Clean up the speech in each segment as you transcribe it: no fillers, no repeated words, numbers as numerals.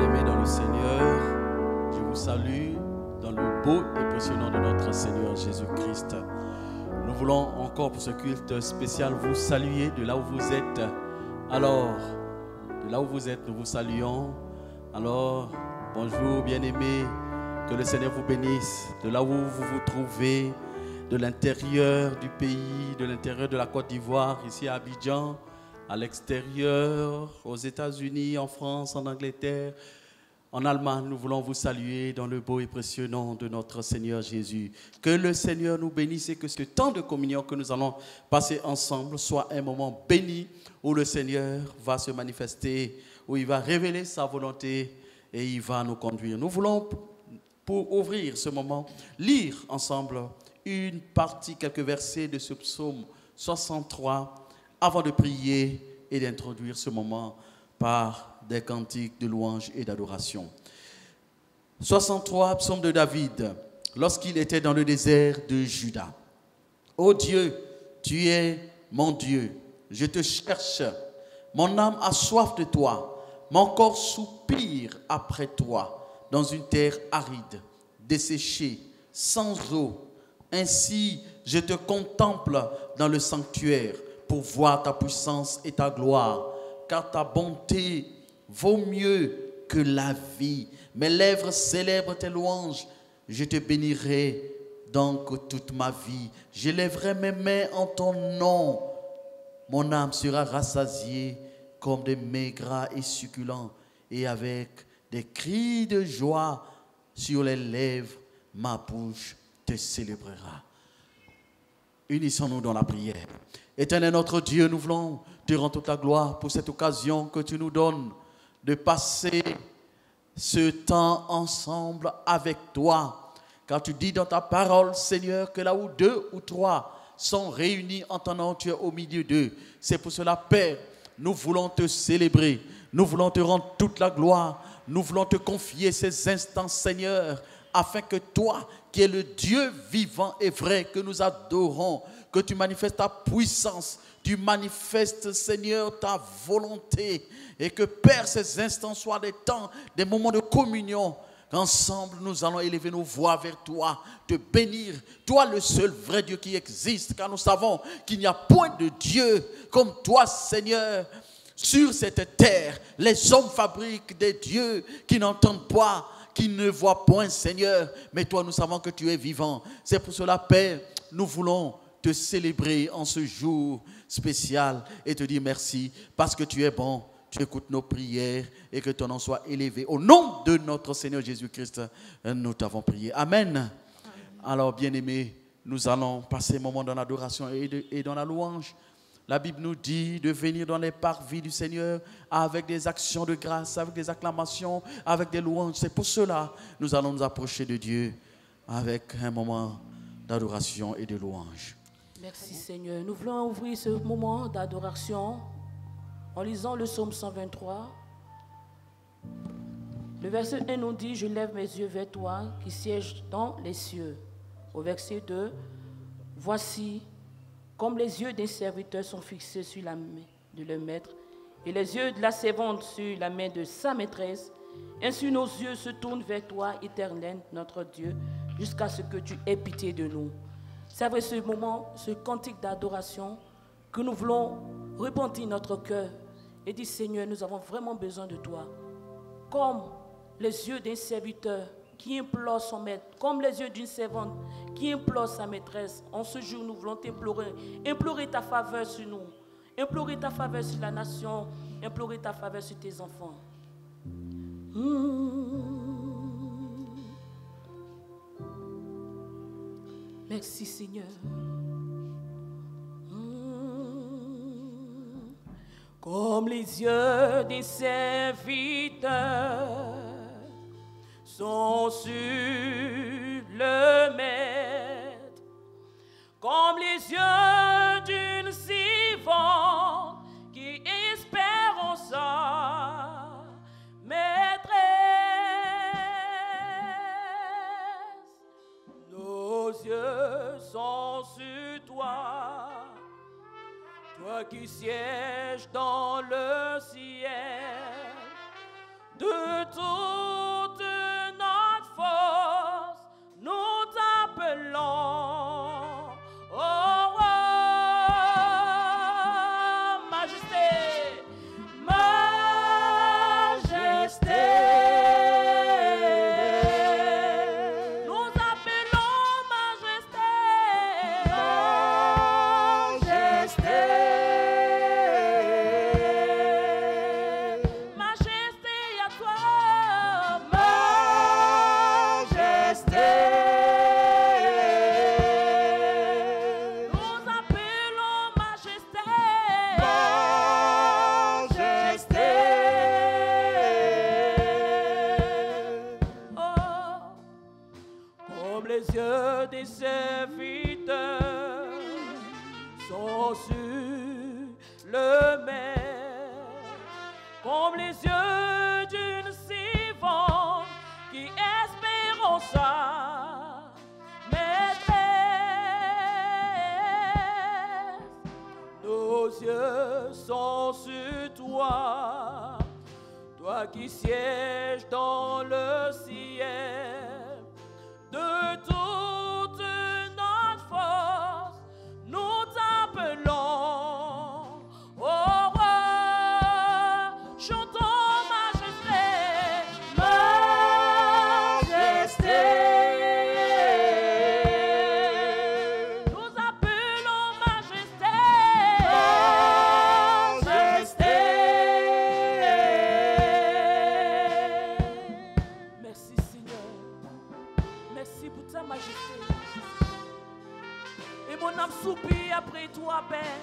Bien-aimés dans le Seigneur, je vous salue dans le beau et précieux nom de notre Seigneur Jésus-Christ. Nous voulons encore pour ce culte spécial vous saluer de là où vous êtes. Alors, de là où vous êtes, nous vous saluons. Alors, bonjour bien-aimés, que le Seigneur vous bénisse. De là où vous vous trouvez, de l'intérieur du pays, de l'intérieur de la Côte d'Ivoire, ici à Abidjan, à l'extérieur, aux États-Unis, en France, en Angleterre, en Allemagne, nous voulons vous saluer dans le beau et précieux nom de notre Seigneur Jésus. Que le Seigneur nous bénisse et que ce temps de communion que nous allons passer ensemble soit un moment béni où le Seigneur va se manifester, où il va révéler sa volonté et il va nous conduire. Nous voulons, pour ouvrir ce moment, lire ensemble une partie, quelques versets de ce psaume 63 avant de prier et d'introduire ce moment par des cantiques de louange et d'adoration. 63, psaume de David, lorsqu'il était dans le désert de Juda. Ô Dieu, tu es mon Dieu, je te cherche. Mon âme a soif de toi, mon corps soupire après toi, dans une terre aride, desséchée, sans eau. Ainsi, je te contemple dans le sanctuaire pour voir ta puissance et ta gloire, car ta bonté vaut mieux que la vie. Mes lèvres célèbrent tes louanges. Je te bénirai donc toute ma vie. Je lèverai mes mains en ton nom. Mon âme sera rassasiée comme des mets gras et succulents, et avec des cris de joie sur les lèvres, ma bouche te célébrera. Unissons-nous dans la prière. Éternel notre Dieu, nous voulons te rendre toute la gloire pour cette occasion que tu nous donnes de passer ce temps ensemble avec toi. Car tu dis dans ta parole, Seigneur, que là où 2 ou 3 sont réunis en ton nom, tu es au milieu d'eux. C'est pour cela, Père, nous voulons te célébrer. Nous voulons te rendre toute la gloire. Nous voulons te confier ces instants, Seigneur, afin que toi, qui es le Dieu vivant et vrai, que nous adorons, que tu manifestes ta puissance, tu manifestes, Seigneur, ta volonté, et que, Père, ces instants soient des temps, des moments de communion, qu'ensemble nous allons élever nos voix vers toi, te bénir, toi le seul vrai Dieu qui existe, car nous savons qu'il n'y a point de Dieu comme toi, Seigneur. Sur cette terre, les hommes fabriquent des dieux qui n'entendent pas, qui ne voient point, Seigneur, mais toi, nous savons que tu es vivant. C'est pour cela, Père, nous voulons te célébrer en ce jour spécial et te dire merci parce que tu es bon, tu écoutes nos prières et que ton nom soit élevé. Au nom de notre Seigneur Jésus-Christ, nous t'avons prié. Amen. Amen. Alors, bien-aimés, nous allons passer un moment dans l'adoration et dans la louange. La Bible nous dit de venir dans les parvis du Seigneur avec des actions de grâce, avec des acclamations, avec des louanges. C'est pour cela que nous allons nous approcher de Dieu avec un moment d'adoration et de louange. Merci Seigneur. Nous voulons ouvrir ce moment d'adoration en lisant le psaume 123. Le verset 1 nous dit « Je lève mes yeux vers toi qui sièges dans les cieux ». Au verset 2, « Voici, comme les yeux d'un serviteur sont fixés sur la main de leur maître et les yeux de la servante sur la main de sa maîtresse, ainsi nos yeux se tournent vers toi, Éternel, notre Dieu, jusqu'à ce que tu aies pitié de nous. » C'est vrai ce moment, ce cantique d'adoration que nous voulons repentir notre cœur et dire Seigneur, nous avons vraiment besoin de toi. Comme les yeux d'un serviteur qui implore son maître, comme les yeux d'une servante qui implore sa maîtresse. En ce jour, nous voulons t'implorer, implorer ta faveur sur nous, implorer ta faveur sur la nation, implorer ta faveur sur tes enfants. Merci Seigneur. Comme les yeux des serviteurs sont sur le maître, comme les yeux d'une servante qui espère en sa maîtresse. Nos yeux sont sur toi, toi qui sièges dans le ciel. De toute notre force, nous t'appelons. Oh, majesté, majesté. Nous appelons majesté, majesté. Majesté à toi, majesté. Nous appelons majesté, majesté. Oh, comme les yeux des serviteurs sont sur le mer, comme les yeux d'une servante qui espérons sa maîtresse. Nos yeux sont sur toi, toi qui sièges dans le ciel. De toute notre force, nous t'appelons. Oh, roi, chantons majesté, majesté. Nous appelons majesté, majesté. Merci Seigneur, merci pour ta majesté. Et mon âme soupire après toi, Père.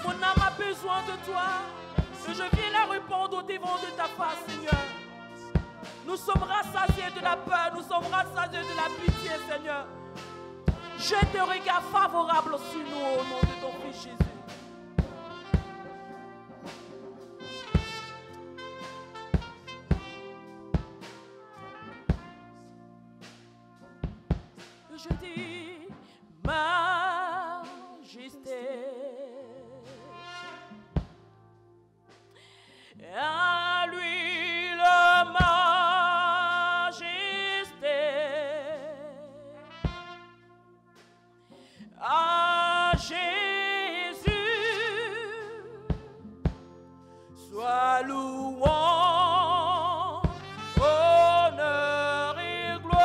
Mon âme a besoin de toi. Et je viens la répondre au devant de ta face, Seigneur. Nous sommes rassasiés de la peur. Nous sommes rassasiés de la pitié, Seigneur. Jette un regard favorable sur nous au nom de ton Fils Jésus. Je dis majesté. À lui la majesté, à Jésus soit louange, honneur et gloire.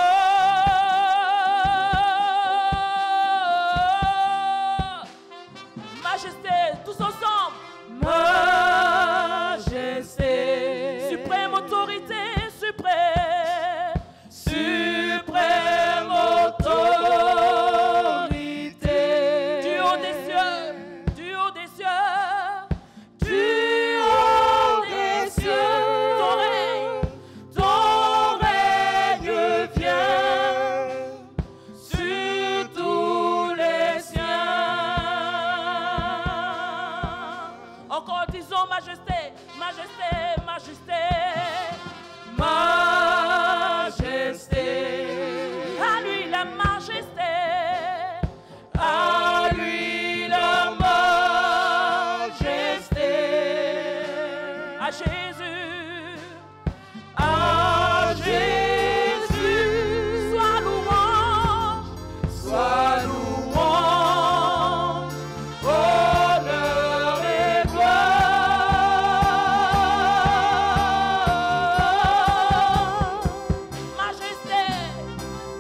Majesté, tous ensemble. Majesté, suprême autorité, suprême, suprême autorité. Du haut des cieux, du haut des cieux, du haut des cieux. Ton règne vient sur tous les siens. Encore disons majesté, majesté, majesté, majesté. À lui la majesté, à lui la majesté. À Jésus, à Jésus, sois louange, sois louange, honneur et gloire. Majesté,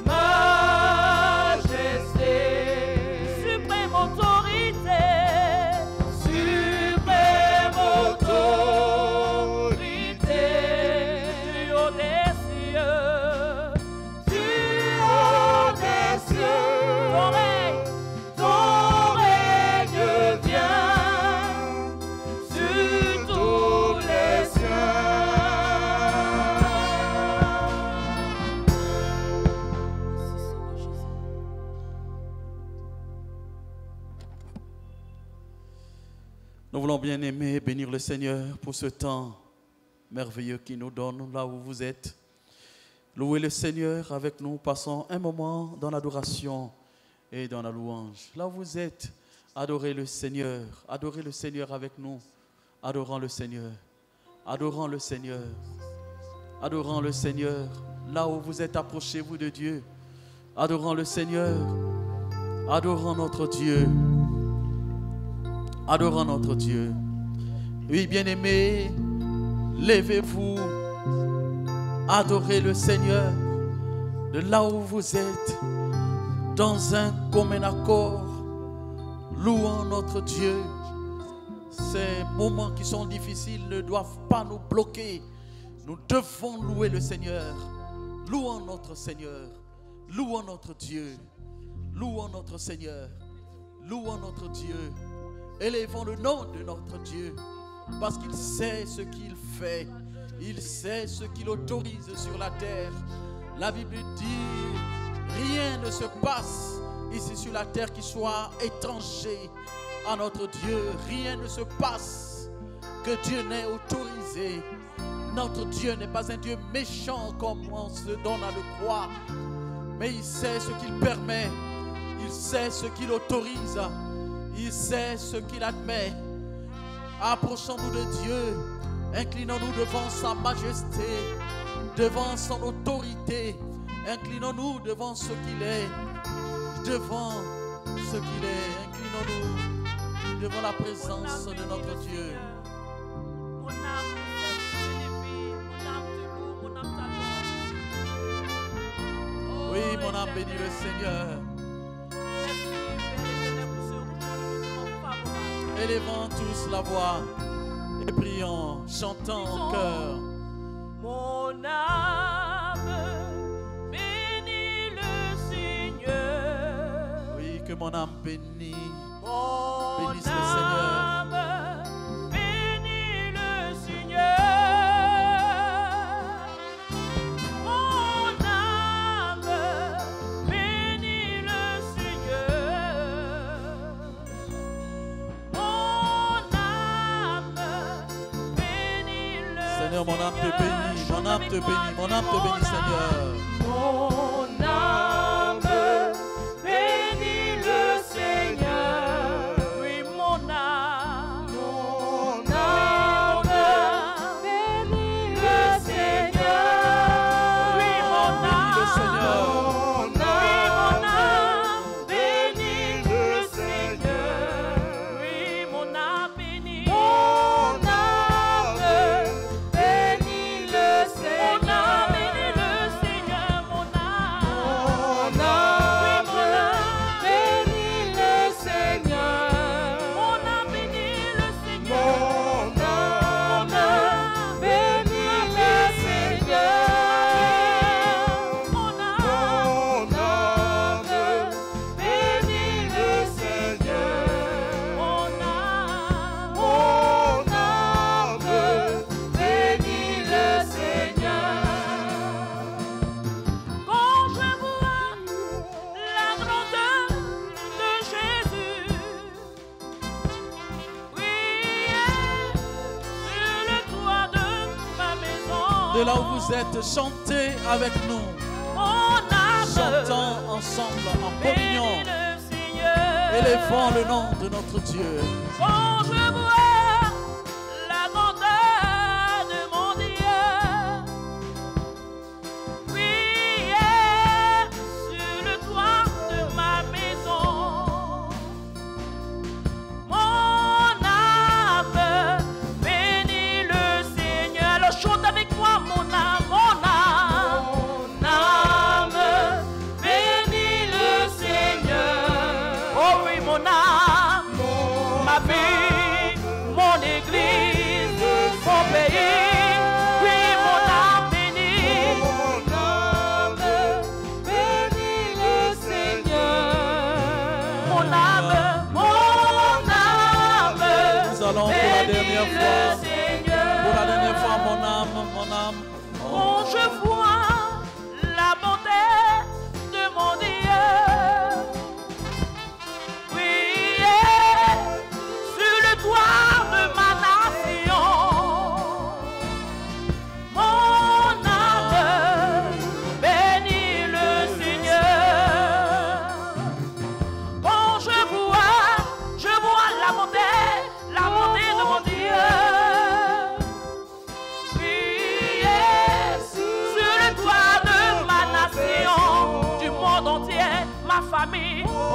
majesté, suprême autorité, suprême autorité. Du haut des cieux, du haut des cieux. Ton règne vient sur tous les siens. Merci Seigneur Jésus. Nous voulons bien aimer bénir le Seigneur pour ce temps merveilleux qu'il nous donne là où vous êtes. Louez le Seigneur avec nous. Passons un moment dans l'adoration et dans la louange. Là où vous êtes, adorez le Seigneur avec nous. Adorons le Seigneur. Adorons le Seigneur. Adorons le Seigneur. Là où vous êtes, approchez-vous de Dieu. Adorons le Seigneur. Adorons notre Dieu. Adorons notre Dieu. Oui, bien-aimés, levez-vous. Adorez le Seigneur. De là où vous êtes, dans un commun accord, louons notre Dieu. Ces moments qui sont difficiles ne doivent pas nous bloquer. Nous devons louer le Seigneur. Louons notre Seigneur. Louons notre Dieu. Louons notre Seigneur. Louons notre Dieu. Élevons le nom de notre Dieu. Parce qu'il sait ce qu'il fait. Il sait ce qu'il autorise sur la terre. La Bible dit, rien ne se passe ici sur la terre qui soit étranger à notre Dieu. Rien ne se passe que Dieu n'ait autorisé. Notre Dieu n'est pas un Dieu méchant comme on se donne à le croire. Mais il sait ce qu'il permet. Il sait ce qu'il autorise. Il sait ce qu'il admet. Approchons-nous de Dieu. Inclinons-nous devant sa majesté, devant son autorité. Inclinons-nous devant ce qu'il est. Devant ce qu'il est. Inclinons-nous devant la présence de notre Dieu. Mon âme t'élève, mon âme te loue, mon âme t'adore. Oui, mon âme bénit le Seigneur. Élevons tous la voix et prions, chantons en chœur. Mon âme bénit le Seigneur. Oui, que mon âme bénisse Mon le Seigneur. âme bénit le Seigneur. Mon âme bénit le Seigneur. Mon âme bénit le Seigneur, mon âme te bénit, mon âme te bénit, mon âme te bénit, Seigneur. Mon âme bénit le Seigneur. Oui, mon âme. Mon âme bénit le Seigneur. Oui, mon âme. Bénit le Seigneur. Oui, mon âme bénit. Mon âme bénit le Seigneur. Bénit le Seigneur, mon âme. Bénit le Seigneur. Mon âme bénit le Seigneur. Mon âme bénit le Seigneur. Mon âme bénit le Seigneur. Mon âme bénit le Seigneur. Quand je vois la grandeur de Jésus, oui, sur le toit de ma maison, De là où vous êtes, chantez avec nous. mon âme Chantons ensemble en communion. bénit le Seigneur. Élevons le nom de notre Dieu. Quand je vois la grandeur de mon Dieu, oui, sur le toit de ma maison, mon âme bénit le Seigneur. Alors chante avec moi, mon âme, mon âme. Mon âme bénit le Seigneur. Oh oui, mon âme. Ma bénit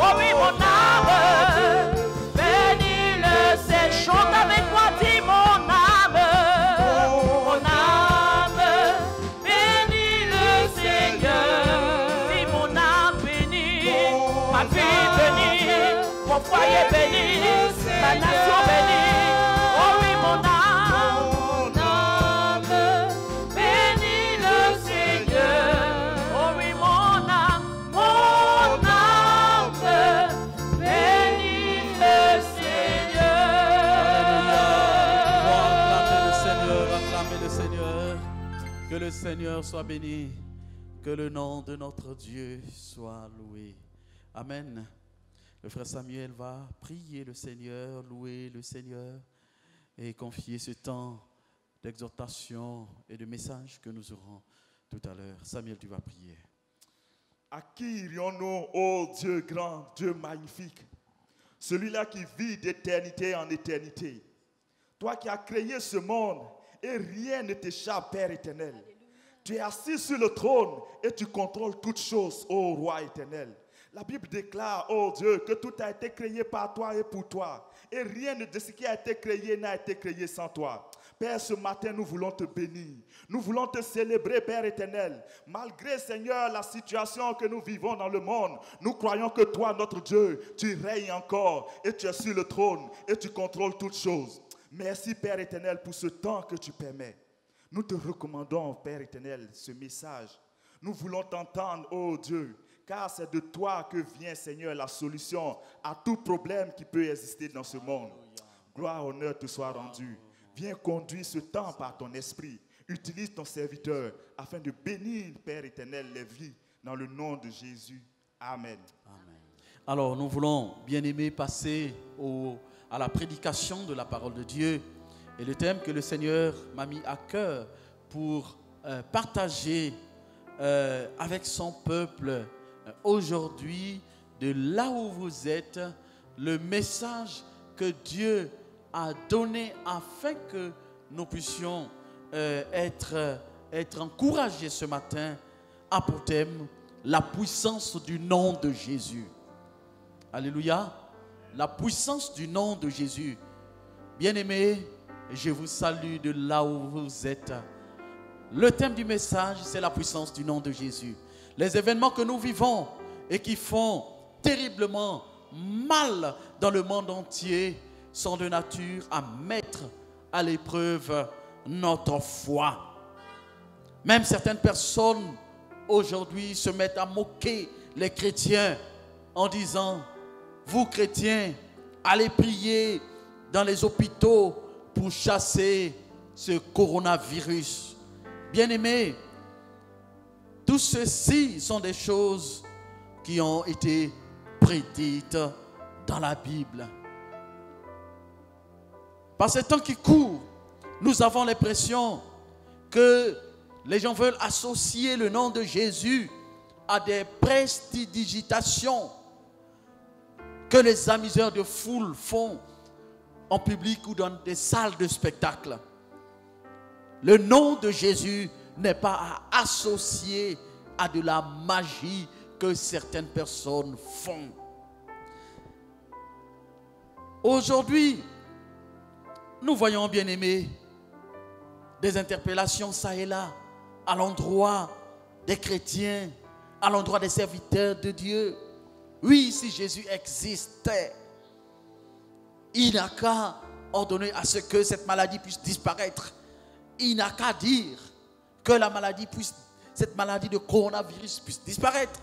Oh oui, mon âme, bénis le Seigneur. Chante avec moi, dis mon âme, bénis le Seigneur. Dis mon âme, bénis, ma vie bénie, mon foyer béni, ma nation bénie. Oh oui, mon âme, bénis le Seigneur. Oh oui, mon âme, bénis le Seigneur. Acclamez le Seigneur. Que le Seigneur soit béni. Que le nom de notre Dieu soit loué. Amen. Le frère Samuel va prier le Seigneur, louer le Seigneur et confier ce temps d'exhortation et de message que nous aurons tout à l'heure. Samuel, tu vas prier. À qui irions-nous, ô Dieu grand, Dieu magnifique, celui-là qui vit d'éternité en éternité. Toi qui as créé ce monde et rien ne t'échappe, Père éternel. Tu es assis sur le trône et tu contrôles toutes choses, ô Roi éternel. La Bible déclare, oh Dieu, que tout a été créé par toi et pour toi. Et rien de ce qui a été créé n'a été créé sans toi. Père, ce matin, nous voulons te bénir. Nous voulons te célébrer, Père éternel. Malgré, Seigneur, la situation que nous vivons dans le monde, nous croyons que toi, notre Dieu, tu règnes encore et tu es sur le trône et tu contrôles toutes choses. Merci, Père éternel, pour ce temps que tu permets. Nous te recommandons, Père éternel, ce message. Nous voulons t'entendre, oh Dieu, car c'est de toi que vient, Seigneur, la solution à tout problème qui peut exister dans ce monde. Gloire, honneur te soit rendu. Viens conduire ce temps par ton esprit. Utilise ton serviteur afin de bénir, Père éternel, les vies dans le nom de Jésus. Amen. Amen. Alors, nous voulons, bien-aimés, passer à la prédication de la parole de Dieu. Et le thème que le Seigneur m'a mis à cœur pour partager avec son peuple aujourd'hui, de là où vous êtes, le message que Dieu a donné afin que nous puissions être encouragés ce matin, a pour thème la puissance du nom de Jésus. Alléluia. La puissance du nom de Jésus. Bien-aimés, je vous salue de là où vous êtes. Le thème du message, c'est la puissance du nom de Jésus. Les événements que nous vivons et qui font terriblement mal dans le monde entier sont de nature à mettre à l'épreuve notre foi. Même certaines personnes aujourd'hui se mettent à moquer les chrétiens en disant: vous chrétiens, allez prier dans les hôpitaux pour chasser ce coronavirus. Bien-aimés, tout ceci sont des choses qui ont été prédites dans la Bible. Par ces temps qui courent, nous avons l'impression que les gens veulent associer le nom de Jésus à des prestidigitations que les amuseurs de foule font en public ou dans des salles de spectacle. Le nom de Jésus n'est pas à associer à de la magie que certaines personnes font. Aujourd'hui, nous voyons, bien-aimés, des interpellations ça et là, à l'endroit des chrétiens, à l'endroit des serviteurs de Dieu. Oui, si Jésus existait, il n'a qu'à ordonner à ce que cette maladie puisse disparaître. Il n'a qu'à dire que cette maladie de coronavirus puisse disparaître.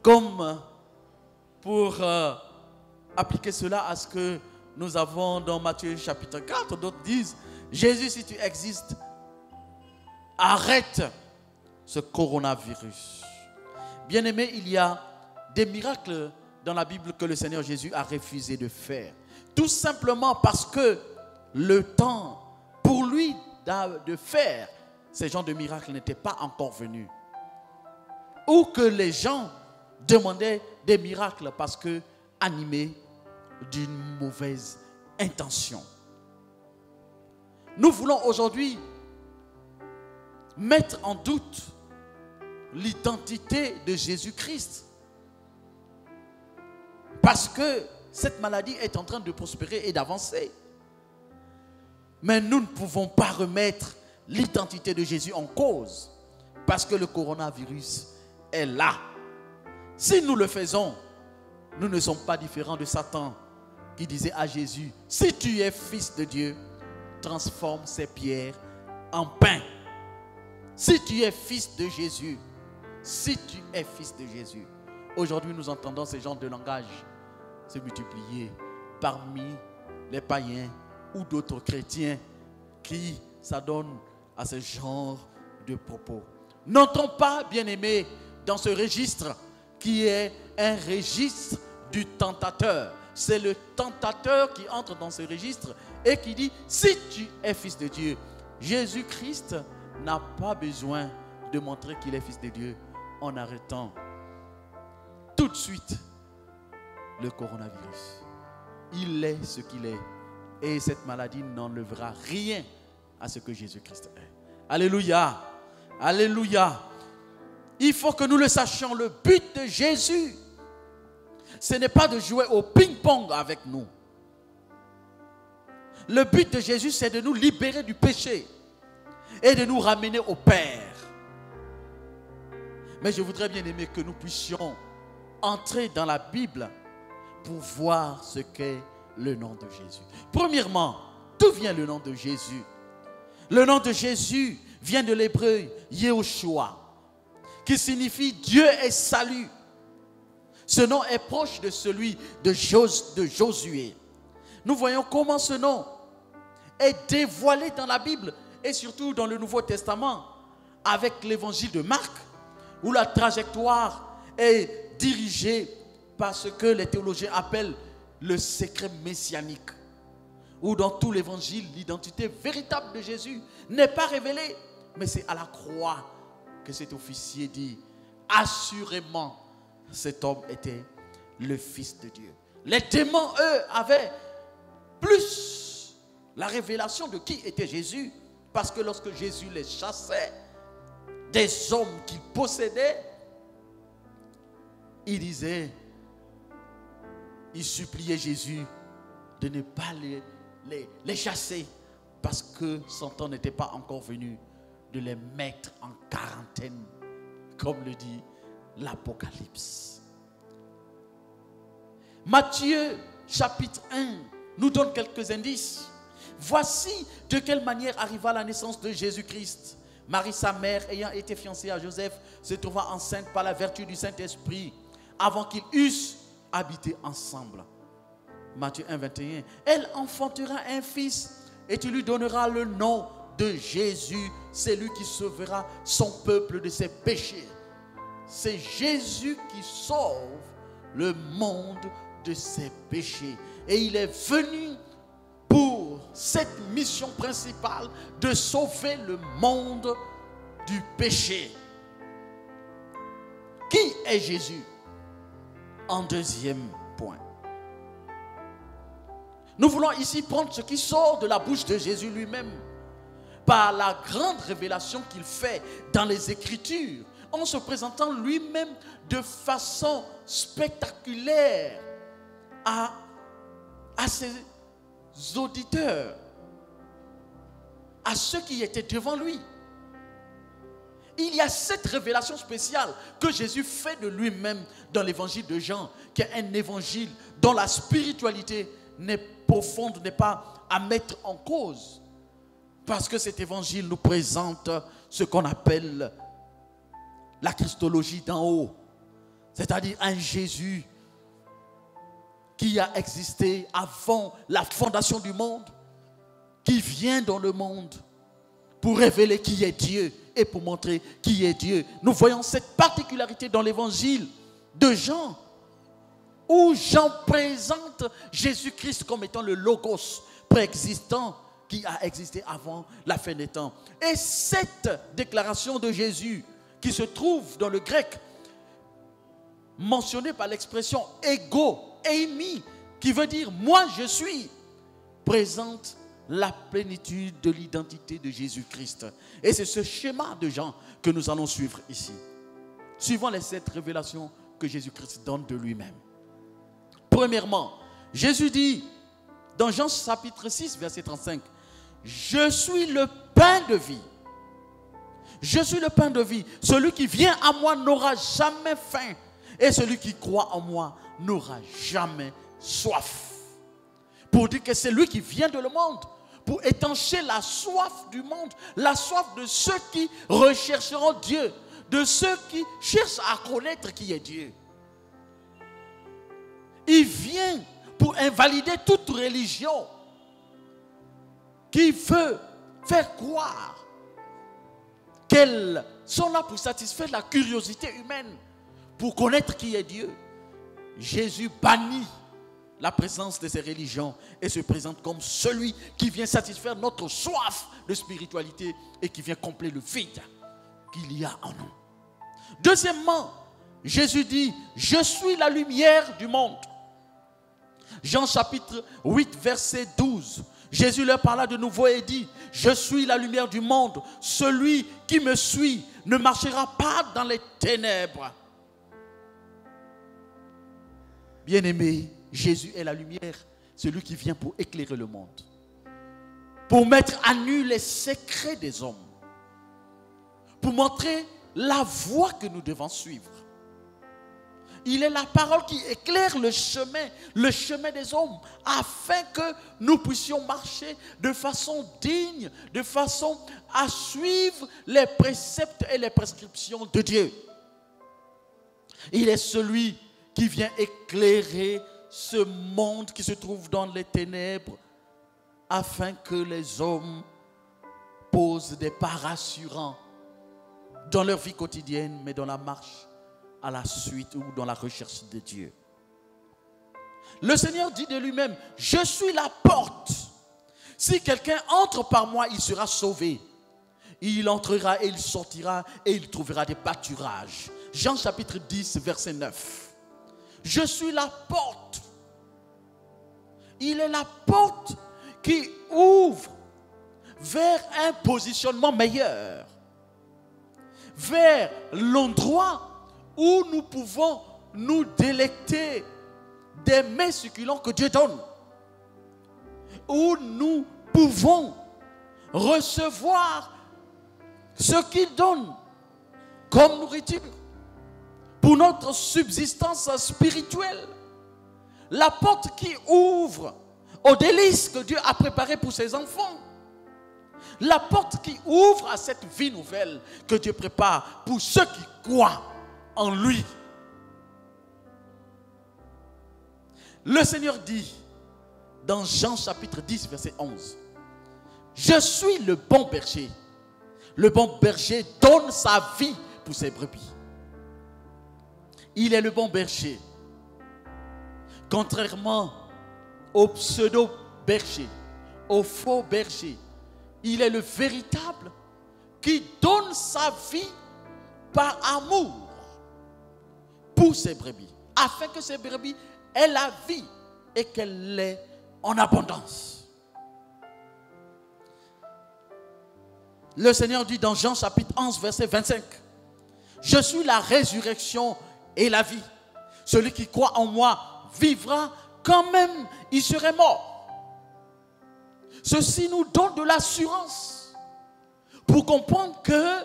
Comme pour appliquer cela à ce que nous avons dans Matthieu chapitre 4, d'autres disent: Jésus, si tu existes, arrête ce coronavirus. Bien-aimé, il y a des miracles dans la Bible que le Seigneur Jésus a refusé de faire. Tout simplement parce que le temps pour lui de faire ces genres de miracles n'était pas encore venu. Ou que les gens demandaient des miracles parce que animés d'une mauvaise intention. Nous voulons aujourd'hui mettre en doute l'identité de Jésus-Christ. Parce que cette maladie est en train de prospérer et d'avancer. Mais nous ne pouvons pas remettre l'identité de Jésus en cause. Parce que le coronavirus est là. Si nous le faisons, nous ne sommes pas différents de Satan qui disait à Jésus, si tu es fils de Dieu, transforme ces pierres en pain. Si tu es fils de Jésus, si tu es fils de Jésus. Aujourd'hui, nous entendons ces genres de langage se multiplier parmi les païens ou d'autres chrétiens qui s'adonnent à ce genre de propos. N'entrons pas, bien-aimés, dans ce registre qui est un registre du tentateur. C'est le tentateur qui entre dans ce registre et qui dit, si tu es fils de Dieu, Jésus-Christ n'a pas besoin de montrer qu'il est fils de Dieu en arrêtant tout de suite le coronavirus. Il est ce qu'il est et cette maladie n'enlèvera rien à ce que Jésus-Christ est. Alléluia, alléluia. Il faut que nous le sachions, le but de Jésus, ce n'est pas de jouer au ping-pong avec nous. Le but de Jésus, c'est de nous libérer du péché et de nous ramener au Père. Mais je voudrais bien aimer que nous puissions entrer dans la Bible pour voir ce qu'est le nom de Jésus. Premièrement, d'où vient le nom de Jésus? Le nom de Jésus vient de l'hébreu Yehoshua, qui signifie Dieu est salut. Ce nom est proche de celui de Josué. Nous voyons comment ce nom est dévoilé dans la Bible et surtout dans le Nouveau Testament avec l'évangile de Marc, où la trajectoire est dirigée par ce que les théologiens appellent le secret messianique, où dans tout l'évangile, l'identité véritable de Jésus n'est pas révélée, mais c'est à la croix que cet officier dit, assurément, cet homme était le Fils de Dieu. Les démons, eux, avaient plus la révélation de qui était Jésus, parce que lorsque Jésus les chassait des hommes qu'il possédait, il disait, il suppliait Jésus de ne pas les chasser, parce que son temps n'était pas encore venu de les mettre en quarantaine, comme le dit l'Apocalypse. Matthieu chapitre 1 nous donne quelques indices. Voici de quelle manière arriva la naissance de Jésus-Christ. Marie, sa mère, ayant été fiancée à Joseph, se trouva enceinte par la vertu du Saint-Esprit, avant qu'ils eussent habité ensemble. Matthieu 1, 21. Elle enfantera un fils et tu lui donneras le nom de Jésus. C'est lui qui sauvera son peuple de ses péchés. C'est Jésus qui sauve le monde de ses péchés. Et il est venu pour cette mission principale de sauver le monde du péché. Qui est Jésus? En deuxième point, nous voulons ici prendre ce qui sort de la bouche de Jésus lui-même par la grande révélation qu'il fait dans les Écritures en se présentant lui-même de façon spectaculaire à ses auditeurs, à ceux qui étaient devant lui. Il y a cette révélation spéciale que Jésus fait de lui-même dans l'évangile de Jean, qui est un évangile dont la spiritualité n'est profonde, n'est pas à mettre en cause. Parce que cet évangile nous présente ce qu'on appelle la christologie d'en haut. C'est-à-dire un Jésus qui a existé avant la fondation du monde, qui vient dans le monde pour révéler qui est Dieu et pour montrer qui est Dieu. Nous voyons cette particularité dans l'évangile de Jean, où Jean présente Jésus-Christ comme étant le Logos préexistant qui a existé avant la fin des temps. Et cette déclaration de Jésus, qui se trouve dans le grec, mentionnée par l'expression ego, eimi, qui veut dire moi je suis, présente la plénitude de l'identité de Jésus-Christ. Et c'est ce schéma de Jean que nous allons suivre ici. suivant les 7 révélations que Jésus-Christ donne de lui-même. Premièrement, Jésus dit dans Jean chapitre 6, verset 35, « Je suis le pain de vie. Je suis le pain de vie. Celui qui vient à moi n'aura jamais faim. Et celui qui croit en moi n'aura jamais soif. » Pour dire que c'est lui qui vient de le monde, pour étancher la soif du monde, la soif de ceux qui rechercheront Dieu, de ceux qui cherchent à connaître qui est Dieu. Il vient pour invalider toute religion qui veut faire croire qu'elles sont là pour satisfaire la curiosité humaine, pour connaître qui est Dieu. Jésus bannit la présence de ces religions et se présente comme celui qui vient satisfaire notre soif de spiritualité et qui vient combler le vide qu'il y a en nous. Deuxièmement, Jésus dit, « Je suis la lumière du monde. » Jean chapitre 8, verset 12. Jésus leur parla de nouveau et dit, « Je suis la lumière du monde. Celui qui me suit ne marchera pas dans les ténèbres. » Bien-aimé, Jésus est la lumière, celui qui vient pour éclairer le monde, pour mettre à nu les secrets des hommes, pour montrer la voie que nous devons suivre. Il est la parole qui éclaire le chemin des hommes, afin que nous puissions marcher de façon digne, de façon à suivre les préceptes et les prescriptions de Dieu. Il est celui qui vient éclairer ce monde qui se trouve dans les ténèbres, afin que les hommes posent des pas rassurants dans leur vie quotidienne, mais dans la marche à la suite ou dans la recherche de Dieu. Le Seigneur dit de lui-même, « Je suis la porte. Si quelqu'un entre par moi, il sera sauvé. Il entrera et il sortira et il trouvera des pâturages. » Jean chapitre 10, verset 9. Je suis la porte. Il est la porte qui ouvre vers un positionnement meilleur, vers l'endroit où nous pouvons nous délecter des mets succulents que Dieu donne, où nous pouvons recevoir ce qu'il donne comme nourriture pour notre subsistance spirituelle. La porte qui ouvre aux délices que Dieu a préparées pour ses enfants. La porte qui ouvre à cette vie nouvelle que Dieu prépare pour ceux qui croient en lui. Le Seigneur dit dans Jean chapitre 10 verset 11, « Je suis le bon berger. Le bon berger donne sa vie pour ses brebis. » Il est le bon berger. Contrairement au pseudo-berger, au faux berger, il est le véritable qui donne sa vie par amour pour ses brebis, afin que ces brebis aient la vie et qu'elle l'ait en abondance. Le Seigneur dit dans Jean chapitre 11 verset 25, « Je suis la résurrection et la vie. Celui qui croit en moi vivra quand même il serait mort. » Ceci nous donne de l'assurance pour comprendre que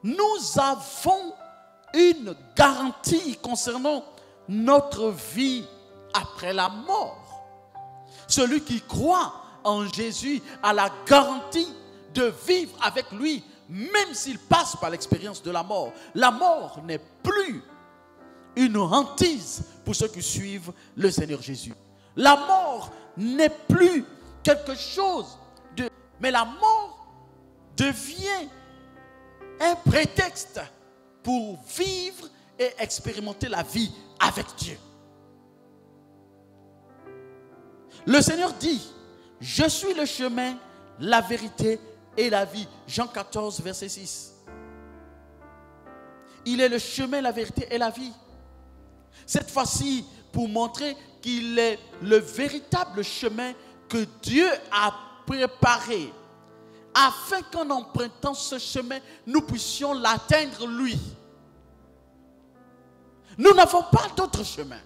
nous avons une garantie concernant notre vie après la mort. Celui qui croit en Jésus a la garantie de vivre avec lui, même s'il passe par l'expérience de la mort. La mort n'est plus une hantise pour ceux qui suivent le Seigneur Jésus. La mort n'est plus quelque chose de... Mais la mort devient un prétexte pour vivre et expérimenter la vie avec Dieu. Le Seigneur dit, « Je suis le chemin, la vérité et la vie. » Jean 14, verset 6. Il est le chemin, la vérité et la vie. Cette fois-ci, pour montrer qu'il est le véritable chemin que Dieu a préparé, afin qu'en empruntant ce chemin, nous puissions l'atteindre lui. Nous n'avons pas d'autre chemin.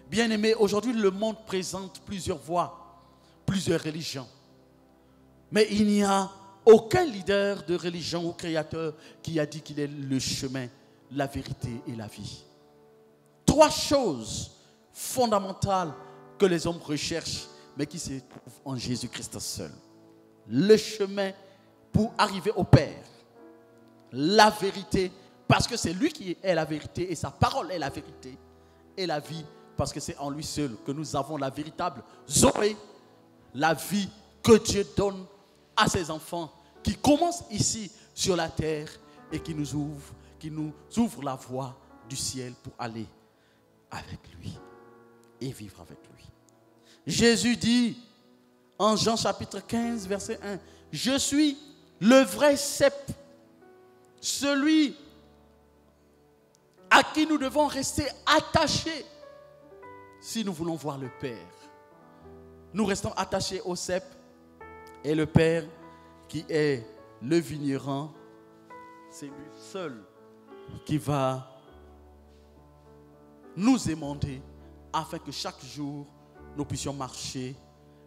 Bien-aimés, aujourd'hui le monde présente plusieurs voies, plusieurs religions. Mais il n'y a aucun leader de religion ou créateur qui a dit qu'il est le chemin, la vérité et la vie. 3 choses fondamentales que les hommes recherchent, mais qui se trouvent en Jésus-Christ seul. Le chemin pour arriver au Père. La vérité, parce que c'est lui qui est la vérité et sa parole est la vérité. Et la vie, parce que c'est en lui seul que nous avons la véritable Zoé, la vie que Dieu donne à ses enfants qui commencent ici sur la terre et qui nous ouvre la voie du ciel pour aller avec lui et vivre avec lui. Jésus dit en Jean chapitre 15 verset 1, je suis le vrai cep, celui à qui nous devons rester attachés si nous voulons voir le Père. Nous restons attachés au cep et le Père qui est le vigneron, c'est lui seul qui va nous émonder afin que chaque jour nous puissions marcher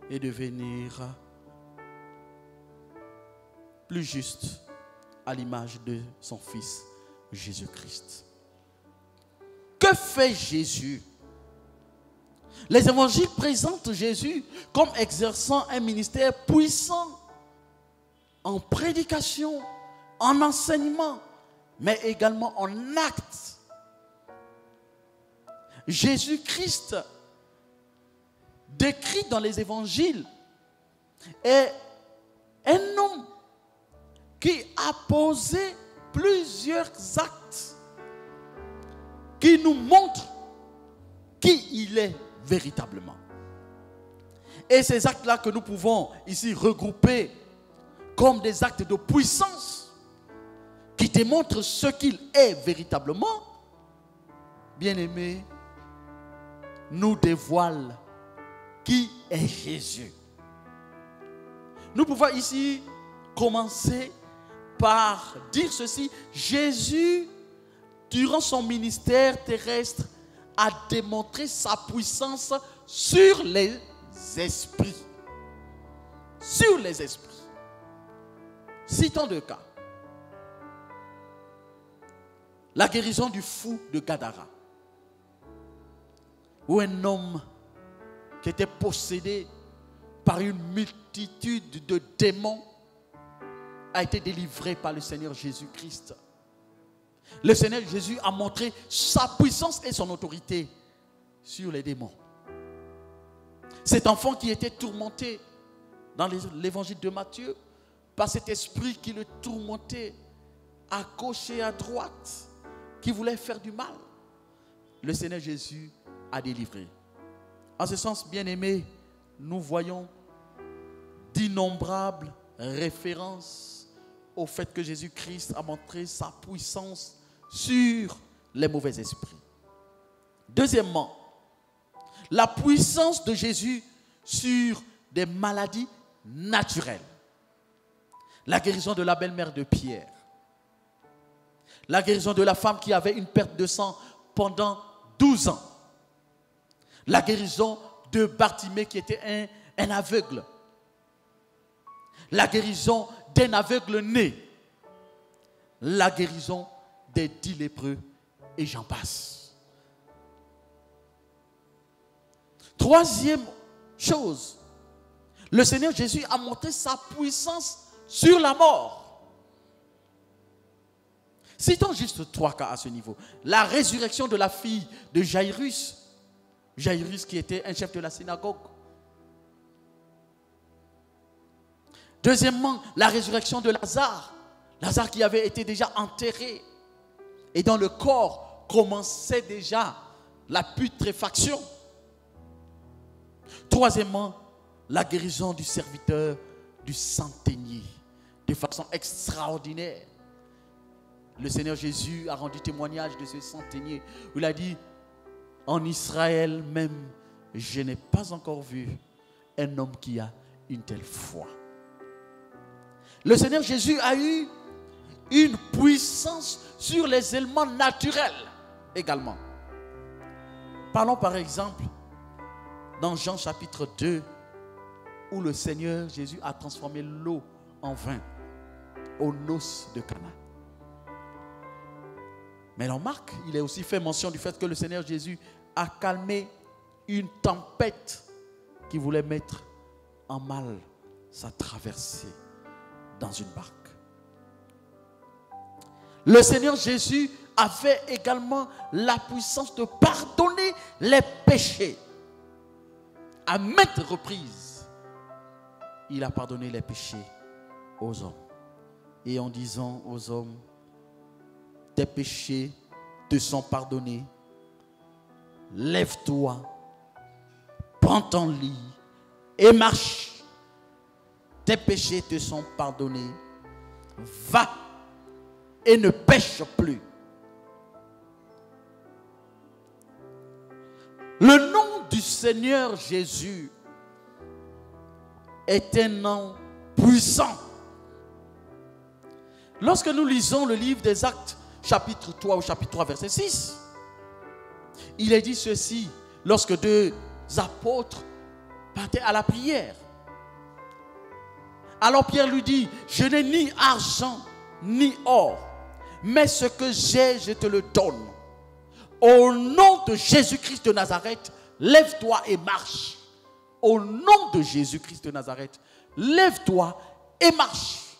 et devenir plus justes à l'image de son Fils Jésus-Christ. Que fait Jésus? Les évangiles présentent Jésus comme exerçant un ministère puissant en prédication, en enseignement, mais également en actes. Jésus-Christ, décrit dans les évangiles, est un homme qui a posé plusieurs actes qui nous montrent qui il est véritablement. Et ces actes-là que nous pouvons ici regrouper comme des actes de puissance qui démontrent ce qu'il est véritablement, bien-aimés, nous dévoilent qui est Jésus. Nous pouvons ici commencer par dire ceci. Jésus, durant son ministère terrestre, a démontré sa puissance sur les esprits. Sur les esprits. Citons 2 cas. La guérison du fou de Gadara, où un homme qui était possédé par une multitude de démons a été délivré par le Seigneur Jésus-Christ. Le Seigneur Jésus a montré sa puissance et son autorité sur les démons. Cet enfant qui était tourmenté dans l'évangile de Matthieu par cet esprit qui le tourmentait à gauche et à droite, qui voulait faire du mal, le Seigneur Jésus a délivré. En ce sens, bien-aimés, nous voyons d'innombrables références au fait que Jésus-Christ a montré sa puissance sur les mauvais esprits. Deuxièmement, la puissance de Jésus sur des maladies naturelles. La guérison de la belle-mère de Pierre. La guérison de la femme qui avait une perte de sang pendant 12 ans. La guérison de Bartimée qui était un aveugle. La guérison d'un aveugle né. La guérison des 10 lépreux et j'en passe. Troisième chose, le Seigneur Jésus a montré sa puissance sur la mort. Citons juste 3 cas à ce niveau. La résurrection de la fille de Jairus. Jairus qui était un chef de la synagogue. Deuxièmement, la résurrection de Lazare. Lazare qui avait été déjà enterré. Et dans le corps commençait déjà la putréfaction. Troisièmement, la guérison du serviteur du centenier. De façon extraordinaire. Le Seigneur Jésus a rendu témoignage de ce centenier. Où il a dit, en Israël même, je n'ai pas encore vu un homme qui a une telle foi. Le Seigneur Jésus a eu une puissance sur les éléments naturels. également. Parlons par exemple dans Jean chapitre 2, où le Seigneur Jésus a transformé l'eau en vin aux noces de Cana. Mais dans Marc, il est aussi fait mention du fait que le Seigneur Jésus a calmé une tempête qui voulait mettre en mal sa traversée dans une barque. Le Seigneur Jésus avait également la puissance de pardonner les péchés. À maintes reprises, il a pardonné les péchés aux hommes. Et en disant aux hommes, tes péchés te sont pardonnés. Lève-toi, prends ton lit et marche. Tes péchés te sont pardonnés. Va et ne pêche plus. Le nom du Seigneur Jésus est un nom puissant. Lorsque nous lisons le livre des Actes, chapitre 3 ou chapitre 3, verset 6, il est dit ceci, lorsque deux apôtres partaient à la prière. Alors Pierre lui dit, je n'ai ni argent ni or, mais ce que j'ai, je te le donne. Au nom de Jésus-Christ de Nazareth, lève-toi et marche. Au nom de Jésus-Christ de Nazareth, lève-toi et marche.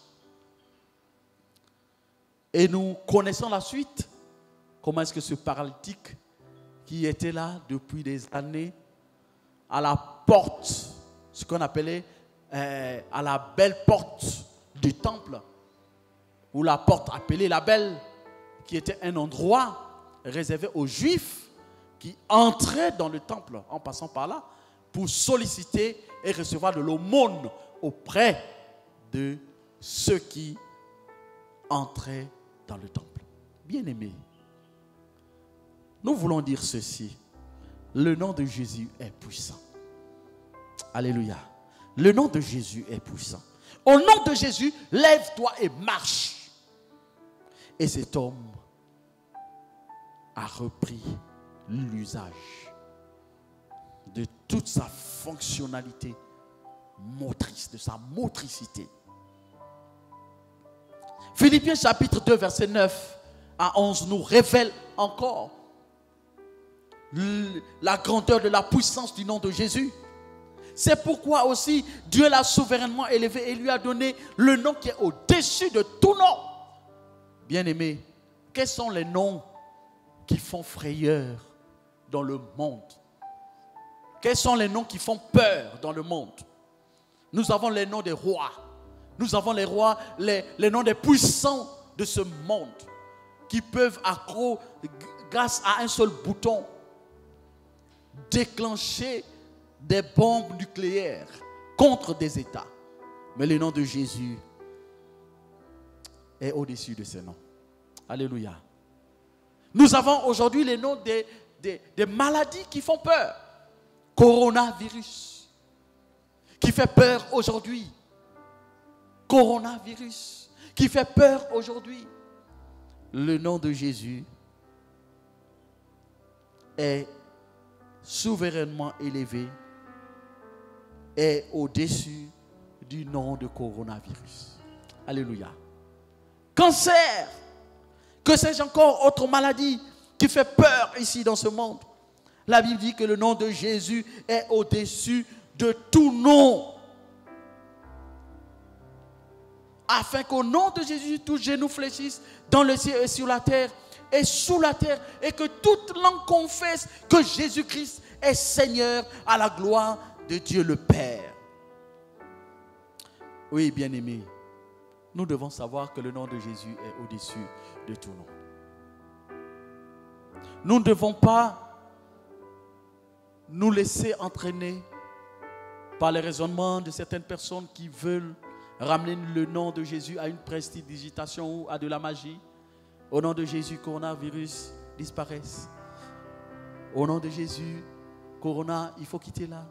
Et nous connaissons la suite. Comment est-ce que ce paralytique qui était là depuis des années à la porte, ce qu'on appelait à la belle porte du temple, ou la porte appelée la belle, qui était un endroit réservé aux Juifs qui entraient dans le temple en passant par là pour solliciter et recevoir de l'aumône auprès de ceux qui entraient dans le temple. Bien-aimés, nous voulons dire ceci. Le nom de Jésus est puissant. Alléluia. Le nom de Jésus est puissant. Au nom de Jésus, lève-toi et marche. Et cet homme a repris l'usage de toute sa fonctionnalité motrice, de sa motricité. Philippiens chapitre 2, verset 9 à 11 nous révèle encore la grandeur de la puissance du nom de Jésus. C'est pourquoi aussi Dieu l'a souverainement élevé et lui a donné le nom qui est au-dessus de tout nom. Bien-aimés, quels sont les noms qui font frayeur dans le monde? Quels sont les noms qui font peur dans le monde? Nous avons les noms des rois. Nous avons les rois, les noms des puissants de ce monde qui peuvent, grâce à un seul bouton, déclencher des bombes nucléaires contre des États. Mais le nom de Jésus est au-dessus de ces noms. Alléluia. Nous avons aujourd'hui les noms des maladies qui font peur. Coronavirus, qui fait peur aujourd'hui. Coronavirus, qui fait peur aujourd'hui. Le nom de Jésus est souverainement élevé, est au-dessus du nom de coronavirus. Alléluia. Cancer, que sais-je encore, autre maladie qui fait peur ici dans ce monde. La Bible dit que le nom de Jésus est au-dessus de tout nom. Afin qu'au nom de Jésus, tout genou fléchisse dans le ciel et sur la terre et sous la terre, et que toute langue confesse que Jésus-Christ est Seigneur à la gloire de Dieu le Père. Oui, bien-aimés, nous devons savoir que le nom de Jésus est au-dessus de tout nom. Nous ne devons pas nous laisser entraîner par les raisonnements de certaines personnes qui veulent ramener le nom de Jésus à une prestidigitation ou à de la magie. Au nom de Jésus, coronavirus disparaisse. Au nom de Jésus, corona, il faut quitter là.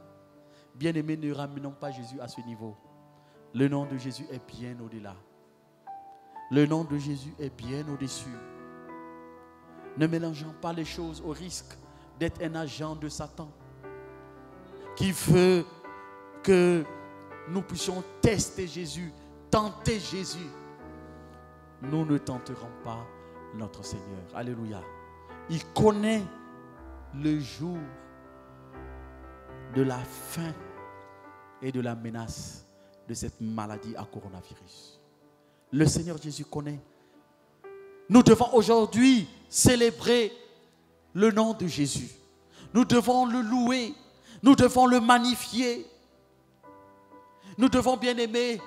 Bien-aimés, ne ramenons pas Jésus à ce niveau. Le nom de Jésus est bien au-delà. Le nom de Jésus est bien au-dessus. Ne mélangeons pas les choses au risque d'être un agent de Satan qui veut que nous puissions tester Jésus, tenter Jésus. Nous ne tenterons pas notre Seigneur. Alléluia. Il connaît le jour de la fin et de la menace de cette maladie à coronavirus. Le Seigneur Jésus connaît. Nous devons aujourd'hui célébrer le nom de Jésus. Nous devons le louer. Nous devons le magnifier. Nous devons, bien aimer,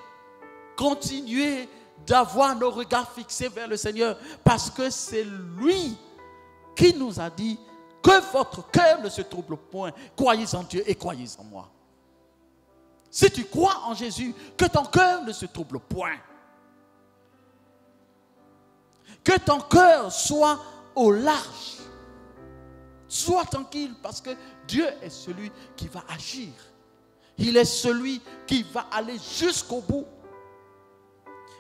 continuer d'avoir nos regards fixés vers le Seigneur, parce que c'est lui qui nous a dit que votre cœur ne se trouble point. Croyez en Dieu et croyez en moi. Si tu crois en Jésus, que ton cœur ne se trouble point. Que ton cœur soit au large. Sois tranquille, parce que Dieu est celui qui va agir. Il est celui qui va aller jusqu'au bout.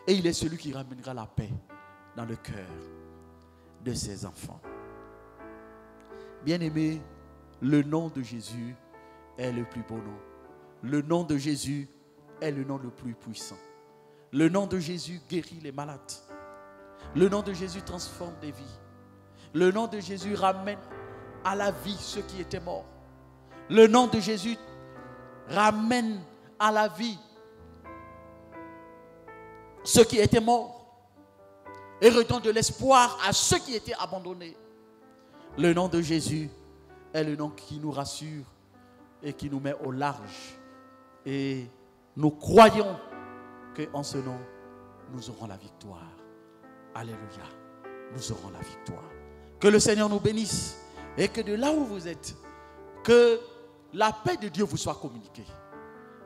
Et il est celui qui ramènera la paix dans le cœur de ses enfants. Bien-aimés, le nom de Jésus est le plus beau nom. Le nom de Jésus est le nom le plus puissant. Le nom de Jésus guérit les malades. Le nom de Jésus transforme des vies. Le nom de Jésus ramène à la vie ceux qui étaient morts. Le nom de Jésus ramène à la vie ceux qui étaient morts et redonne de l'espoir à ceux qui étaient abandonnés. Le nom de Jésus est le nom qui nous rassure et qui nous met au large. Et nous croyons qu'en ce nom, nous aurons la victoire. Alléluia. Nous aurons la victoire. Que le Seigneur nous bénisse et que de là où vous êtes, que la paix de Dieu vous soit communiquée.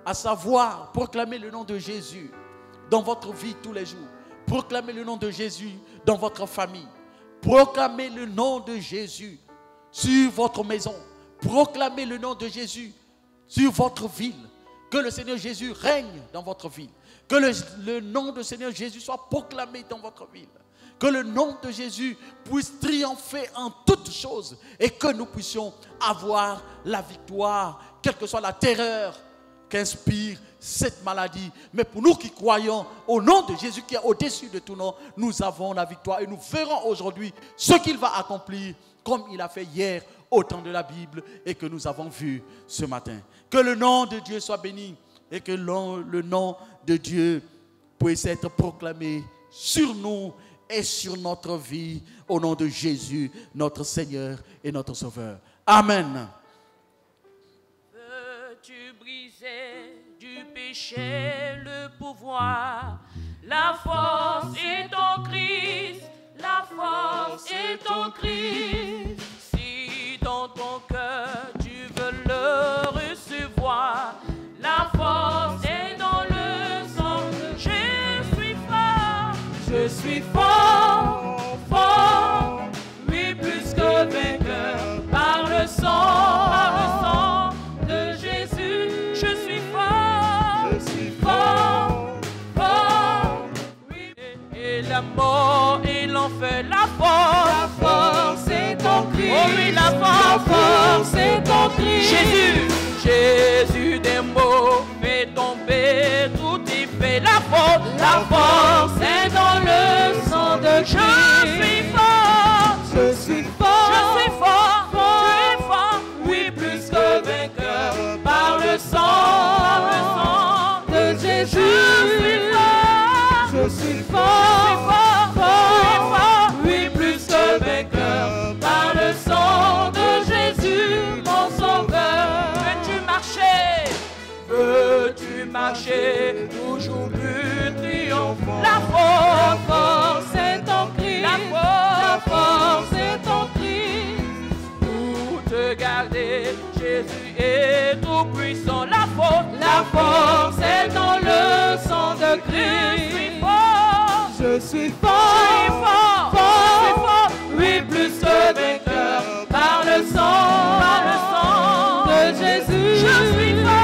À savoir, proclamer le nom de Jésus dans votre vie tous les jours. Proclamez le nom de Jésus dans votre famille. Proclamez le nom de Jésus sur votre maison. Proclamez le nom de Jésus sur votre ville. Que le Seigneur Jésus règne dans votre ville. Que le nom du Seigneur Jésus soit proclamé dans votre ville. Que le nom de Jésus puisse triompher en toutes choses et que nous puissions avoir la victoire, quelle que soit la terreur qu'inspire cette maladie. Mais pour nous qui croyons au nom de Jésus qui est au-dessus de tout nom, nous avons la victoire et nous verrons aujourd'hui ce qu'il va accomplir comme il a fait hier au temps de la Bible et que nous avons vu ce matin. Que le nom de Dieu soit béni et que le nom de Dieu puisse être proclamé sur nous et sur notre vie au nom de Jésus, notre Seigneur et notre Sauveur. Amen. Veux-tu briser du péché le pouvoir? La force est en Christ, la force est en Christ. Si dans ton cœur tu veux le recevoir, la force est dans le sang. Je suis fort, fort, oui plus que vainqueur par le sang de Jésus. Je suis fort, fort, oui. Et la mort et l'enfer, la force est en Christ. Oh oui, la force est en Christ. Jésus des mots fait tomber tout y fait. La force est dans le sang de Christ. Je suis fort, oui plus que vainqueur par le sang de Jésus. Je suis fort, oui plus que vainqueur par le sang de Jésus, mon sauveur. Veux-tu marcher toujours plus triomphant? La force est en Christ. La force est en Christ. Pour te garder, Jésus est tout puissant. La force est dans le sang de Christ. Je suis fort, oui plus que vainqueur par le sang de Jésus. Je suis fort,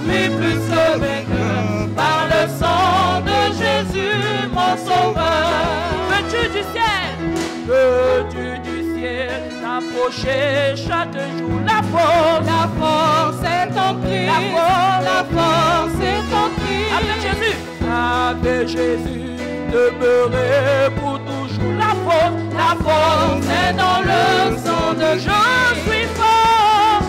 oui plus que vainqueur par le sang de Jésus, mon sauveur. approcher chaque jour. La force est en Christ. La force est en Christ. Avec Jésus. Avec Jésus, demeurer pour toujours. La force est dans le sang de Jésus. Je suis fort,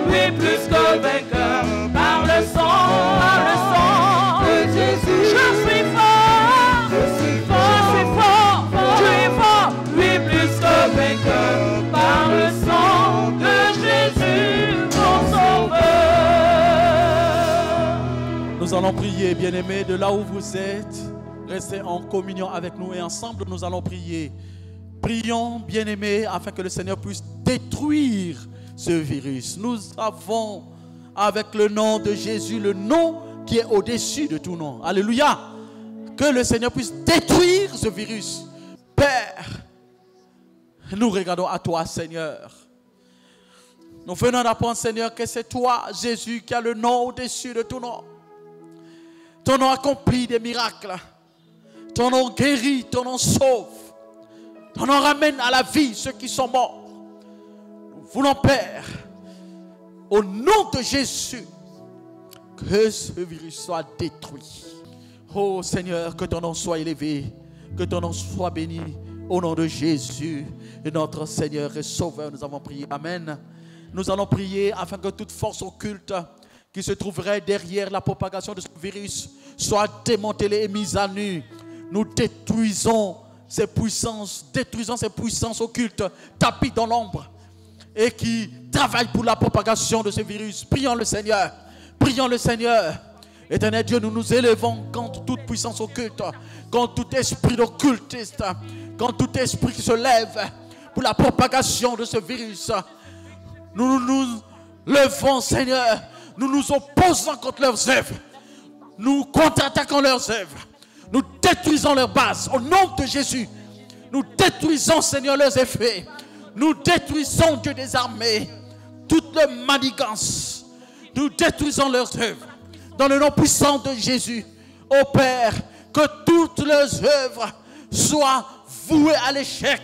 oui, plus que vainqueur, par le sang de Jésus. Je suis fort, oui, plus que vainqueur, par le sang de Jésus, mon sauveur. Nous allons prier, bien-aimés, de là où vous êtes. Restez en communion avec nous et ensemble nous allons prier. Prions, bien-aimés, afin que le Seigneur puisse détruire ce virus. Nous avons, avec le nom de Jésus, le nom qui est au-dessus de tout nom. Alléluia. Que le Seigneur puisse détruire ce virus. Père, nous regardons à toi, Seigneur. Nous venons d'apprendre, Seigneur, que c'est toi, Jésus, qui a le nom au-dessus de tout nom. Ton nom accomplit des miracles. Ton nom guérit, ton nom sauve. Ton nom ramène à la vie ceux qui sont morts. Nous voulons, Père, au nom de Jésus, que ce virus soit détruit. Oh Seigneur, que ton nom soit élevé, que ton nom soit béni. Au nom de Jésus, notre Seigneur et Sauveur, nous avons prié. Amen. Nous allons prier afin que toute force occulte qui se trouverait derrière la propagation de ce virus soit démantelée et mise à nu. Nous détruisons ces puissances occultes, tapis dans l'ombre et qui travaillent pour la propagation de ce virus. Prions le Seigneur. Prions le Seigneur. Éternel Dieu, nous nous élevons contre toute puissance occulte, contre tout esprit d'occultiste, contre tout esprit qui se lève pour la propagation de ce virus. Nous nous levons, Seigneur. Nous nous opposons contre leurs œuvres. Nous contre-attaquons leurs œuvres. Nous détruisons leurs bases. Au nom de Jésus, nous détruisons, Seigneur, leurs effets. Nous détruisons, Dieu des armées, toute leur manigance. Nous détruisons leurs œuvres. Dans le nom puissant de Jésus, ô Père, que toutes leurs œuvres soient vouées à l'échec.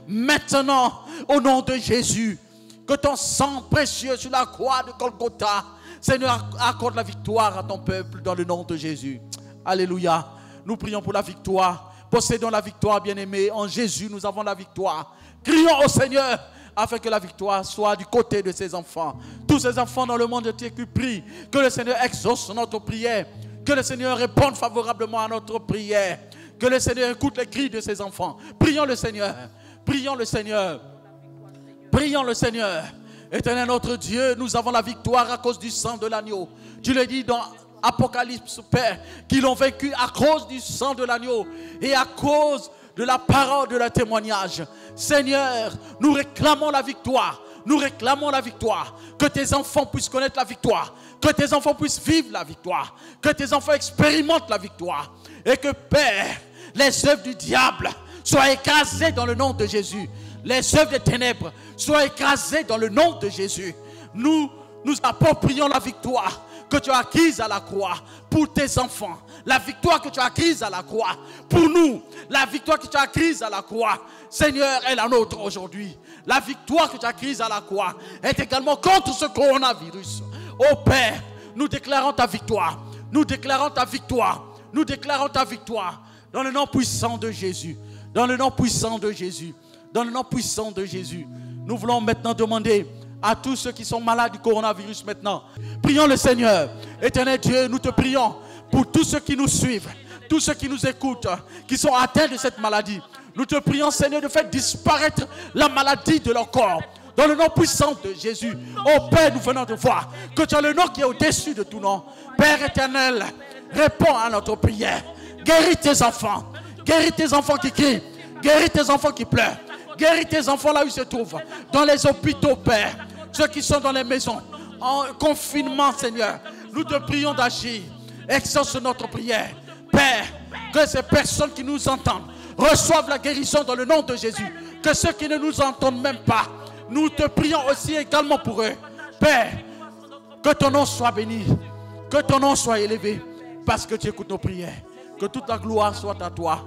Maintenant, au nom de Jésus, que ton sang précieux sur la croix de Golgotha, Seigneur, accorde la victoire à ton peuple dans le nom de Jésus. Alléluia. Nous prions pour la victoire. Possédons la victoire, bien-aimés. En Jésus, nous avons la victoire. Crions au Seigneur afin que la victoire soit du côté de ses enfants. Tous ces enfants dans le monde entier qui prient, que le Seigneur exauce notre prière. Que le Seigneur réponde favorablement à notre prière. Que le Seigneur écoute les cris de ses enfants. Prions le Seigneur. Prions le Seigneur. Prions le Seigneur. Éternel notre Dieu, nous avons la victoire à cause du sang de l'agneau. Tu le dis dans Apocalypse, Père, qu'ils l'ont vaincu à cause du sang de l'agneau et à cause de la parole de leur témoignage. Seigneur, nous réclamons la victoire. Nous réclamons la victoire. Que tes enfants puissent connaître la victoire. Que tes enfants puissent vivre la victoire. Que tes enfants expérimentent la victoire. Et que, Père, les œuvres du diable soient écrasées dans le nom de Jésus. Les œuvres des ténèbres soient écrasées dans le nom de Jésus. Nous approprions la victoire que tu as acquise à la croix pour tes enfants. La victoire que tu as acquise à la croix pour nous. La victoire que tu as acquise à la croix, Seigneur, est la nôtre aujourd'hui. La victoire que tu as acquise à la croix est également contre ce coronavirus. Oh Père, nous déclarons ta victoire. Nous déclarons ta victoire. Nous déclarons ta victoire. Dans le nom puissant de Jésus. Dans le nom puissant de Jésus. Dans le nom puissant de Jésus. Nous voulons maintenant demander à tous ceux qui sont malades du coronavirus maintenant. Prions le Seigneur. Éternel Dieu, nous te prions pour tous ceux qui nous suivent, tous ceux qui nous écoutent, qui sont atteints de cette maladie. Nous te prions, Seigneur, de faire disparaître la maladie de leur corps. Dans le nom puissant de Jésus. Oh Père, nous venons de voir que tu as le nom qui est au-dessus de tout nom. Père éternel, réponds à notre prière. Guéris tes enfants. Guéris tes enfants qui crient. Guéris tes enfants qui pleurent. Guéris tes enfants là où ils se trouvent. Dans les hôpitaux, Père. Ceux qui sont dans les maisons. En confinement, Seigneur. Nous te prions d'agir. Exauce notre prière. Père, que ces personnes qui nous entendent reçoivent la guérison dans le nom de Jésus. Que ceux qui ne nous entendent même pas, nous te prions aussi également pour eux. Père, que ton nom soit béni. Que ton nom soit élevé. Parce que tu écoutes nos prières. Que toute la gloire soit à toi.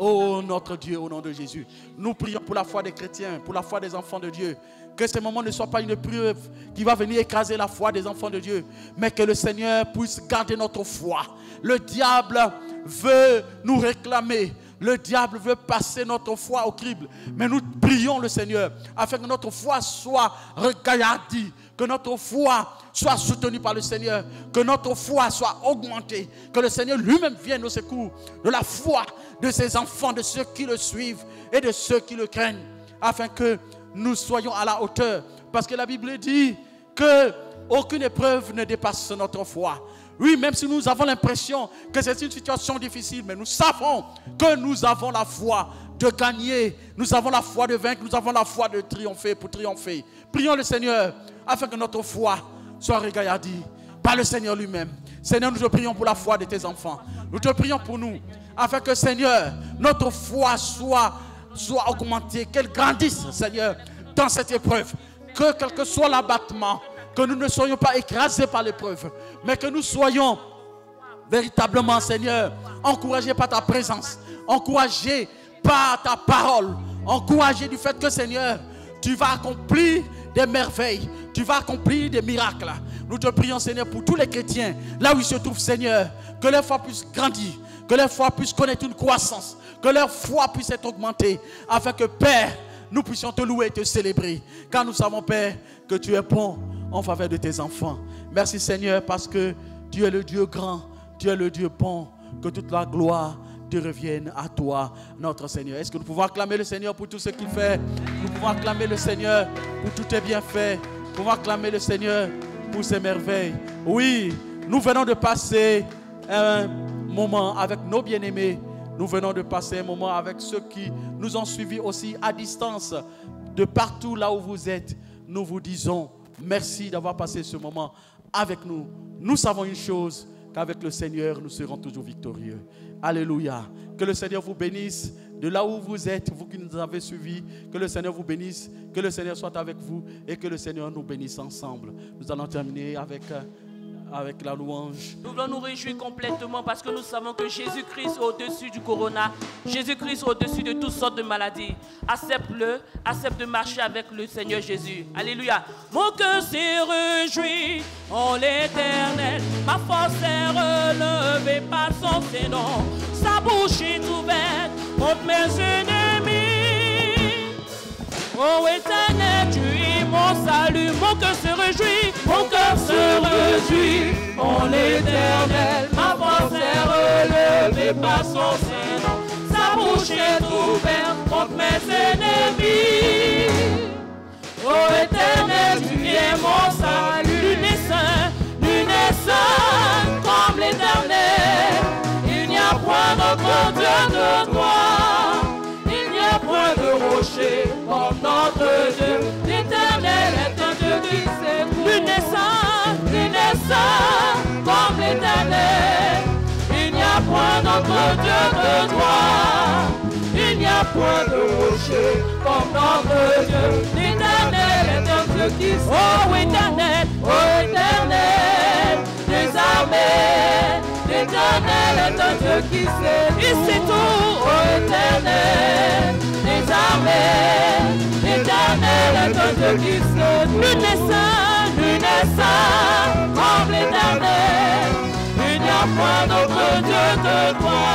Oh notre Dieu, au nom de Jésus, nous prions pour la foi des chrétiens, pour la foi des enfants de Dieu. Que ce moment ne soit pas une preuve qui va venir écraser la foi des enfants de Dieu, mais que le Seigneur puisse garder notre foi. Le diable veut nous réclamer. Le diable veut passer notre foi au crible. Mais nous prions le Seigneur afin que notre foi soit regaillardie, que notre foi soit soutenue par le Seigneur, que notre foi soit augmentée, que le Seigneur lui-même vienne au secours de la foi de ses enfants, de ceux qui le suivent et de ceux qui le craignent, afin que nous soyons à la hauteur. Parce que la Bible dit qu'aucune épreuve ne dépasse notre foi. Oui, même si nous avons l'impression que c'est une situation difficile, mais nous savons que nous avons la foi de gagner, nous avons la foi de vaincre, nous avons la foi de triompher pour triompher. Prions le Seigneur afin que notre foi soit regaillardie par le Seigneur lui-même. Seigneur, nous te prions pour la foi de tes enfants. Nous te prions pour nous, afin que Seigneur, notre foi soit augmentée, qu'elle grandisse, Seigneur, dans cette épreuve. Que quel que soit l'abattement, que nous ne soyons pas écrasés par l'épreuve, mais que nous soyons véritablement, Seigneur, encouragés par ta présence, encouragés par ta parole, encouragés du fait que, Seigneur, tu vas accomplir des merveilles, tu vas accomplir des miracles. Nous te prions, Seigneur, pour tous les chrétiens, là où ils se trouvent, Seigneur, que leur foi puisse grandir, que leur foi puisse connaître une croissance, que leur foi puisse être augmentée, afin que, Père, nous puissions te louer et te célébrer. Car nous savons, Père, que tu es bon en faveur de tes enfants. Merci, Seigneur, parce que tu es le Dieu grand, tu es le Dieu bon, que toute la gloire te revienne à toi, notre Seigneur. Est-ce que nous pouvons acclamer le Seigneur pour tout ce qu'il fait? Nous pouvons acclamer le Seigneur pour tous tes bienfaits. Nous pouvons acclamer le Seigneur pour ses merveilles. Oui, nous venons de passer un moment avec nos bien-aimés. Nous venons de passer un moment avec ceux qui nous ont suivis aussi à distance. De partout là où vous êtes, nous vous disons merci d'avoir passé ce moment avec nous. Nous savons une chose, qu'avec le Seigneur, nous serons toujours victorieux. Alléluia. Que le Seigneur vous bénisse de là où vous êtes, vous qui nous avez suivis. Que le Seigneur vous bénisse, que le Seigneur soit avec vous et que le Seigneur nous bénisse ensemble. Nous allons terminer avec la louange. Nous voulons nous réjouir complètement parce que nous savons que Jésus-Christ est au-dessus du corona. Jésus-Christ est au-dessus de toutes sortes de maladies. Accepte-le, accepte de marcher avec le Seigneur Jésus. Alléluia. Mon cœur s'est réjoui en l'Éternel. Ma force est relevée par son prénom. Sa bouche est ouverte contre mes ennemis. Oh Éternel, tu es mon salut, mon cœur se réjouit, mon cœur se réjouit en l'Éternel. Ma force est relevée par son Seigneur, sa bouche est ouverte contre mes ennemis. Oh Éternel, tu es mon salut, nul n'est saint comme l'Éternel. Il n'y a point d'autre Dieu de toi. Point de rocher comme notre Dieu. L'Éternel est un Dieu qui secoue. Nul n'est saint comme l'Éternel. Il n'y a point d'autre Dieu que toi. Il n'y a point de rocher comme notre Dieu. L'Éternel est un Dieu qui secoue. Oh Éternel, des armées. L'Éternel est un Dieu qui secoue. Il sait tout. Oh Éternel des armées, l'Éternel est un Dieu qui secoue. Nul n'est saint comme l'Éternel. Il n'y a point d'autre Dieu que toi.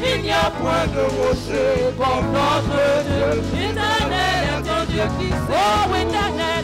Il n'y a point de rocher comme notre Dieu. L'Éternel est un Dieu qui secoue. Oh Éternel